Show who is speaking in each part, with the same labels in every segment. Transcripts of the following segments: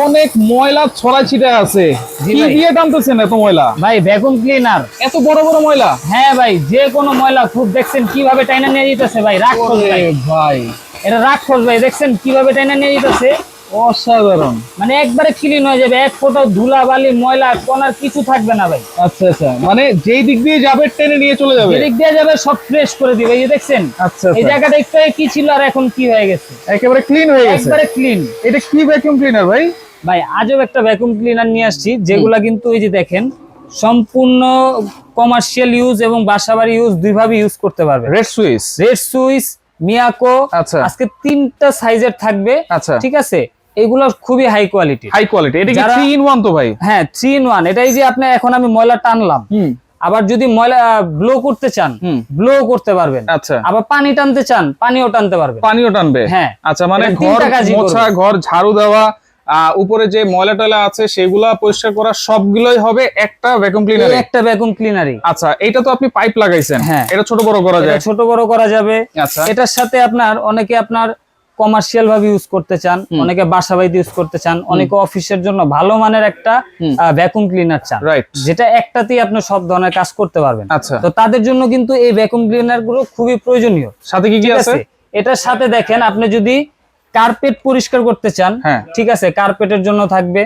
Speaker 1: অনেক ময়লা ছড়াই ছিটে আছে। কি দিয়ে টানতেছেন এত ময়লা?
Speaker 2: ভাই ভ্যাকুয়াম ক্লিনার।
Speaker 1: এত বড় বড় ময়লা?
Speaker 2: হ্যাঁ ভাই, যে কোনো ময়লা খুব দেখছেন কিভাবে টাইনা নিয়ে যেতেছে ভাই, রাক্ষস ভাই।
Speaker 1: ভাই
Speaker 2: এটা রাক্ষস ভাই, দেখছেন কিভাবে টাইনা নিয়ে যেতেছে।
Speaker 1: অসাধারণ,
Speaker 2: মানে একবারে ক্লিন হয়ে যাবে, এক ফোঁটা ধুলা বালি ময়লা কোনার কিছু থাকবে না ভাই।
Speaker 1: আচ্ছা আচ্ছা, মানে যেই দিক দিয়ে যাবে টেনে নিয়ে চলে যাবে,
Speaker 2: দিক দিয়ে যাবে সব ফ্রেশ করে দিবে। এই যে দেখছেন
Speaker 1: আচ্ছা
Speaker 2: এই জায়গাটা একটু কি ছিল আর এখন কি হয়ে গেছে,
Speaker 1: একেবারে ক্লিন হয়ে গেছে,
Speaker 2: একবারে ক্লিন।
Speaker 1: এটা কি ভ্যাকুয়াম ক্লিনার ভাই?
Speaker 2: ভাই আজব একটা ভ্যাকুয়াম ক্লিনার নিয়ে আসছি, যেগুলা কিন্তু এই যে দেখেন সম্পূর্ণ কমার্শিয়াল ইউজ এবং বাসাবাড়ি ইউজ দুইভাবে ইউজ করতে পারবে।
Speaker 1: রেড সুইস,
Speaker 2: মিয়াকো,
Speaker 1: আচ্ছা
Speaker 2: আজকে 3টা সাইজের থাকবে।
Speaker 1: আচ্ছা,
Speaker 2: ঠিক আছে, এগুলো খুবই হাই কোয়ালিটি।
Speaker 1: এটা কি 3 in 1 তো ভাই?
Speaker 2: হ্যাঁ 3 in 1। এটাই যে আপনি এখন আমি ময়লা টানলাম, আবার যদি ময়লা ব্লো করতে চান ব্লো করতে পারবেন।
Speaker 1: আচ্ছা,
Speaker 2: আবার পানি টানতে চান পানিও টানতে পারবেন।
Speaker 1: পানিও টানবে?
Speaker 2: হ্যাঁ।
Speaker 1: আচ্ছা, মানে ঘর মোছা, ঘর ঝাড়ু দেওয়া, উপরে যে ময়লা টয়লা আছে সেগুলা পরিষ্কার করা সবগুলোই হবে একটা ভ্যাকুয়াম ক্লিনারে,
Speaker 2: একটা ভ্যাকুয়াম ক্লিনারই।
Speaker 1: আচ্ছা, এটা তো আপনি পাইপ লাগাইছেন,
Speaker 2: হ্যাঁ
Speaker 1: এটা ছোট বড় করা যায়?
Speaker 2: ছোট বড় করা যাবে।
Speaker 1: আচ্ছা,
Speaker 2: এটার সাথে আপনার অনেকে আপনার কমার্শিয়াল ভাবে ইউজ করতে চান, অনেকে বাসা বাড়িতে ইউজ করতে চান, অনেকে অফিসের জন্য ভালো মানের একটা ভ্যাকুয়াম ক্লিনার চান, যেটা একটাতেই আপনি সব ধরনের কাজ করতে পারবেন।
Speaker 1: আচ্ছা,
Speaker 2: তো তাদের জন্য কিন্তু এই ভ্যাকুয়াম ক্লিনার গুলো খুবই প্রয়োজনীয়।
Speaker 1: সাথে কি কি আছে
Speaker 2: এটার সাথে? দেখেন আপনি যদি কার্পেট পরিষ্কার করতে চান, ঠিক আছে, কার্পেটের জন্য থাকবে।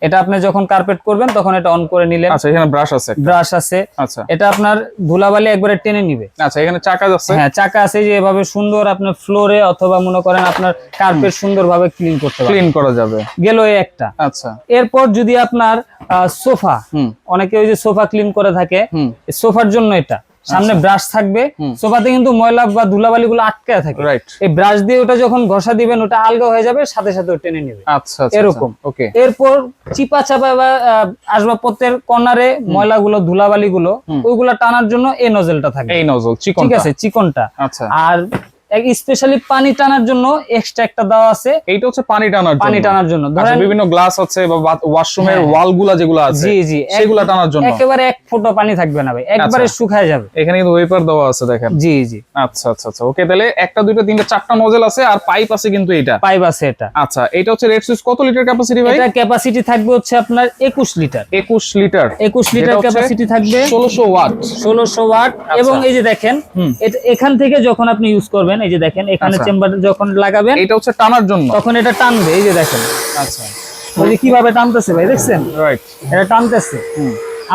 Speaker 2: এটা আপনি যখন কার্পেট করবেন তখন এটা অন করে নিলেন।
Speaker 1: আচ্ছা, এখানে ব্রাশ আছে। আচ্ছা,
Speaker 2: এটা আপনার ধুলাবালি একবারে টেনে নিবে।
Speaker 1: আচ্ছা, এখানে চাকা আছে?
Speaker 2: হ্যাঁ চাকা আছে, যে এভাবে সুন্দর আপনার ফ্লোরে অথবা মনে করেন আপনার কার্পেট সুন্দরভাবে ক্লিন করতে পারবেন,
Speaker 1: ক্লিন করা যাবে।
Speaker 2: গেল এই একটা।
Speaker 1: আচ্ছা,
Speaker 2: এরপর যদি আপনার সোফা, অনেকে ওই যে সোফা ক্লিন করে থাকে, সোফার জন্য এটা সামনে ব্রাশ থাকবে। সোফাতে কিন্তু ময়লা বা ধুলাবালি গুলো আটকে থাকে, এই ব্রাশ দিয়ে ওটা যখন ঘষা দিবেন ওটা আলগা হয়ে যাবে, সাথে সাথে টেনে নেবে।
Speaker 1: আচ্ছা,
Speaker 2: এরকম। এরপর চিপা চাপা বা আসবাবপত্রের কর্নারে ময়লাগুলো ধুলাবালি গুলো ওইগুলা টানার জন্য এই নজলটা থাকে,
Speaker 1: এই নজল চিকন,
Speaker 2: ঠিক আছে, চিকনটা।
Speaker 1: আচ্ছা,
Speaker 2: আর স্পেশালি পানি টানার জন্য এক্সট্রা একটা দেওয়া আছে,
Speaker 1: এইটা হচ্ছে পানি টানার জন্য।
Speaker 2: ধরেন
Speaker 1: বিভিন্ন গ্লাস আছে বা ওয়াশরুমের ওয়ালগুলা যেগুলো আছে,
Speaker 2: জি জি,
Speaker 1: সেগুলো টানার জন্য
Speaker 2: একেবারে এক ফোঁটা পানি থাকবে না ভাই, একবারে শুকায় যাবে।
Speaker 1: এখানে কিন্তু ওয়েপার দেওয়া আছে দেখেন।
Speaker 2: জি জি,
Speaker 1: আচ্ছা আচ্ছা আচ্ছা, ওকে, তাহলে একটা দুইটা তিনটা চারটা নজল আছে আর পাইপ আছে, কিন্তু এটা
Speaker 2: পাইপ আছে এটা।
Speaker 1: আচ্ছা, এটা হচ্ছে রেড সুইচ কত লিটার ক্যাপাসিটি ভাই?
Speaker 2: এটা ক্যাপাসিটি থাকবে হচ্ছে আপনার 21 লিটার।
Speaker 1: 21 লিটার
Speaker 2: ক্যাপাসিটি থাকবে,
Speaker 1: 1600 ওয়াট।
Speaker 2: এবং এই যে দেখেন এখান থেকে যখন আপনি ইউজ করবেন, এই যে দেখেন এখানে চেম্বারে যখন লাগাবেন,
Speaker 1: এটা হচ্ছে টানার জন্য,
Speaker 2: তখন এটা টানবে। এই যে দেখেন,
Speaker 1: আচ্ছা,
Speaker 2: ওই যে কিভাবে টানতেছে ভাই, দেখছেন?
Speaker 1: রাইট,
Speaker 2: এটা টানতেছে।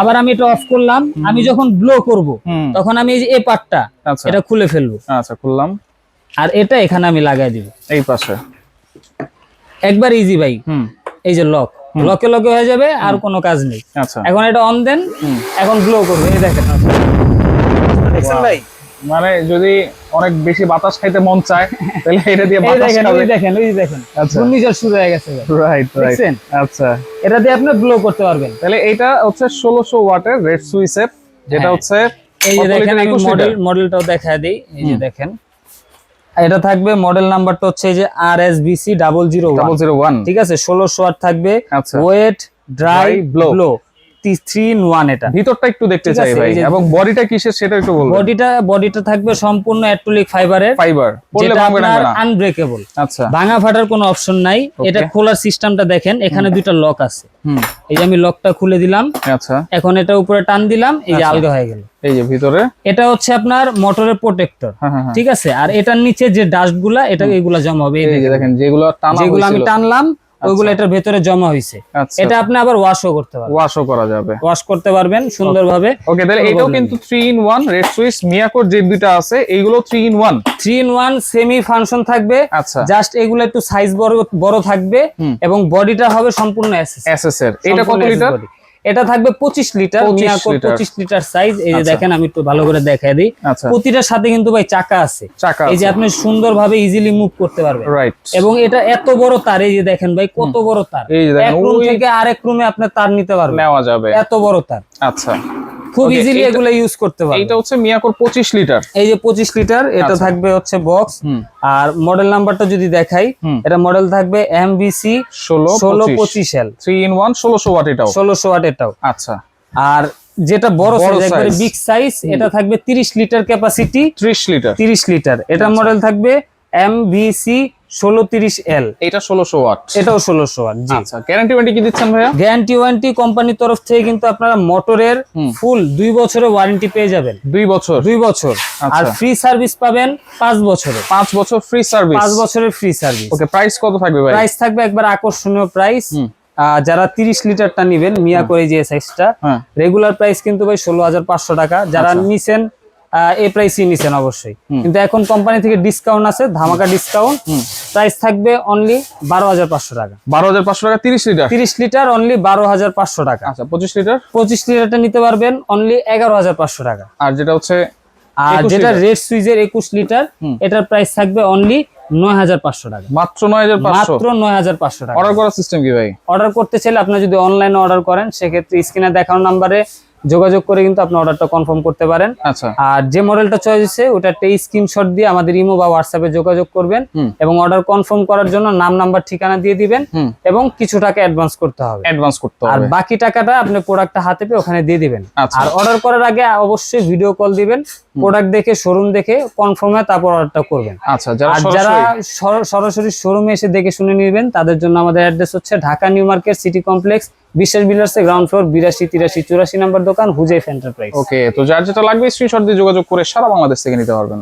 Speaker 2: আবার আমি এটা অফ করলাম, আমি যখন ব্লো করব তখন আমি এই যে এই পার্টটা এটা খুলে ফেলবো।
Speaker 1: আচ্ছা, খুললাম,
Speaker 2: আর এটা এখানে আমি লাগাই দিব
Speaker 1: এই পাশে,
Speaker 2: একবার ইজি ভাই। এই যে লকে হয়ে যাবে, আর কোনো কাজ নেই।
Speaker 1: আচ্ছা,
Speaker 2: এখন এটা অন দেন, এখন গ্লো করবে। এই দেখেন, দেখছেন ভাই?
Speaker 1: মানে যদি অনেক বেশি বাতাস খাইতে মন চায় তাহলে এটা দিয়ে বাতাস খাবে।
Speaker 2: দেখেন, ওই দেখেন ঘূর্ণিঝড় শুরু হয়ে গেছে।
Speaker 1: রাইট রাইট, আচ্ছা,
Speaker 2: এটা দিয়ে আপনি ব্লো করতে পারবেন।
Speaker 1: তাহলে এটা হচ্ছে 1600 ওয়াটের রেড সুইচের, যেটা হচ্ছে
Speaker 2: এই যে দেখেন, আমি মডেলটাও দেখায় দেই। এই যে দেখেন, এটা থাকবে মডেল নাম্বারটা হচ্ছে এই যে RSBC 001, ঠিক আছে, 1600 ওয়াট থাকবে। Wet dry blow 3 in 1। এটা
Speaker 1: ভিতরটা একটু দেখতে চাই ভাই, এবং বডিটা কিসের সেটা একটু বলবেন।
Speaker 2: বডিটা থাকবে সম্পূর্ণ অ্যাক্রিলিক ফাইবার,
Speaker 1: পড়লে ভাঙবে না,
Speaker 2: আনব্রেকেবল।
Speaker 1: আচ্ছা,
Speaker 2: ভাঙা ফাটার কোনো অপশন নাই। এটা খোলার সিস্টেমটা দেখেন, এখানে দুইটা লক আছে। এই যে আমি লকটা খুলে দিলাম,
Speaker 1: আচ্ছা,
Speaker 2: এখন এটা উপরে টান দিলাম, এই যে আলগা হয়ে গেল।
Speaker 1: এই যে ভিতরে
Speaker 2: এটা হচ্ছে আপনার মোটরের প্রোটেক্টর, ঠিক আছে। আর এটার নিচে যে ডাস্টগুলা, এটা এগুলা জমা হবে। এই যে দেখেন, যেগুলো আমি টানলাম ওইগুলো এটার ভেতরে জমা হইছে। এটা আপনি আবার ওয়াশও করতে পারবেন, ওয়াশ করতে পারবেন সুন্দরভাবে।
Speaker 1: ওকে, তাহলে এটাও কিন্তু 3 in 1 রেড সুইচ। মিয়াকোর যে দুইটা আছে এইগুলো 3 in 1 সেমি ফাংশন থাকবে। আচ্ছা, জাস্ট এগুলো একটু সাইজ বড় থাকবে, এবং বডিটা হবে সম্পূর্ণ এসএস এর। এটা কত লিটার? এটা থাকবে 25 লিটার, মিয়াকো 25 লিটার সাইজ। এই যে দেখেন, আমি একটু ভালো করে দেখাই দিই। প্রতিটার সাথে কিন্তু ভাই চাকা আছে, এই যে আপনি সুন্দরভাবে ইজিলি মুভ করতে পারবেন। এবং এটা এত বড় তার, এই যে দেখেন ভাই কত বড় তার, এক রুম থেকে আরেক রুমে আপনি তার নিতে পারবেন, নেওয়া যাবে, এত বড় তার। আচ্ছা, খুব ইজিলি এগুলো ইউজ করতে পারবেন। এটা হচ্ছে মিয়াকোর 25 লিটার, এই যে 25 লিটার। এটা থাকবে হচ্ছে বক্স। আর মডেল নাম্বারটা যদি দেখাই, এটা মডেল থাকবে MBC 1625L 3 in 1 1600 ওয়াট। এটাও 1600 ওয়াট এটাও। আচ্ছা, আর যেটা বড় সাইজ, একবারে বিগ সাইজ, এটা থাকবে 30 লিটার ক্যাপাসিটি। 30 লিটার। এটা মডেল থাকবে MBC
Speaker 2: 1630L,
Speaker 3: এটা 1600 ওয়াট,
Speaker 2: এটাও 1600 ওয়াট। জি
Speaker 3: আচ্ছা, গ্যারান্টি ওয়ারেন্টি কি দিচ্ছেন ভাইয়া?
Speaker 2: গ্যারান্টি ওয়ারেন্টি কোম্পানির তরফ থেকে কিন্তু আপনারা মোটরের ফুল 2 বছরের ওয়ারেন্টি পেয়ে যাবেন।
Speaker 3: 2 বছর,
Speaker 2: 2 বছর। আর ফ্রি সার্ভিস পাবেন 5 বছরের।
Speaker 3: 5 বছর ফ্রি সার্ভিস,
Speaker 2: 5 বছরের ফ্রি সার্ভিস।
Speaker 3: ওকে, প্রাইস কত থাকবে ভাই?
Speaker 2: প্রাইস থাকবে একবার আকর্ষণীয় প্রাইস। যারা 30 লিটারটা নেবেন মিয়া করে যে সাইজটা, রেগুলার প্রাইস কিন্তু ভাই 16500 টাকা। যারা নিছেন এই প্রাইসই নিছেন অবশ্যই, কিন্তু এখন কোম্পানি থেকে ডিসকাউন্ট আছে, ধামাকা ডিসকাউন্ট। প্রাইস থাকবে অনলি 12500 টাকা।
Speaker 3: 12500 টাকা 30 লিটার?
Speaker 2: 30 লিটার অনলি 12500 টাকা।
Speaker 3: আচ্ছা, 25 লিটার?
Speaker 2: 25 লিটারটা নিতে পারবেন অনলি 11500 টাকা।
Speaker 3: আর যেটা হচ্ছে
Speaker 2: আর যেটা রেড সুইজের 21 লিটার, এটার প্রাইস থাকবে অনলি 9500 টাকা।
Speaker 3: মাত্র 9500?
Speaker 2: মাত্র 9500 টাকা।
Speaker 3: অর্ডার করার সিস্টেম কি ভাই?
Speaker 2: অর্ডার করতে চাইলে আপনি যদি অনলাইনে অর্ডার করেন, সেক্ষেত্রে স্ক্রিনে দেখানো নাম্বারে যোগাযোগ করে কিন্তু আপনি অর্ডারটা কনফার্ম করতে পারেন।
Speaker 3: আচ্ছা, আর
Speaker 2: আর যে মডেলটা চয়েস হয়েছে ওটা একটা স্ক্রিনশট দিয়ে আমাদের ইমো বা হোয়াটসঅ্যাপে যোগাযোগ করবেন এবং অর্ডার কনফার্ম করার জন্য নাম, নাম্বার, ঠিকানা দিয়ে দিবেন এবং কিছু টাকা অ্যাডভান্স করতে হবে।
Speaker 3: অ্যাডভান্স করতে
Speaker 2: আর
Speaker 3: হবে,
Speaker 2: বাকি টাকাটা আপনি প্রোডাক্টটা হাতে পেয়ে ওখানে দিয়ে দিবেন।
Speaker 3: আচ্ছা।
Speaker 2: আর অর্ডার করার আগে অবশ্যই ভিডিও কল দিবেন, প্রোডাক্ট দেখে, শোরুম দেখে কনফার্ম হয়ে তারপর অর্ডারটা করবেন।
Speaker 3: আচ্ছা,
Speaker 2: আর যারা সরাসরি শোরুমে এসে দেখে শুনে নেবেন, তাদের জন্য আমাদের অ্যাড্রেস হচ্ছে Dhaka new market city complex, বিশ্বাস বিল্ডার্সের গ্রাউন্ড ফ্লোর, 82, 83, 84 নাম্বার দোকান, হুজাইফ এন্টারপ্রাইজ।
Speaker 3: ওকে, তো যার যেটা লাগবে স্ক্রিনশট দিয়ে যোগাযোগ করে সারা বাংলাদেশ থেকে নিতে পারবেন।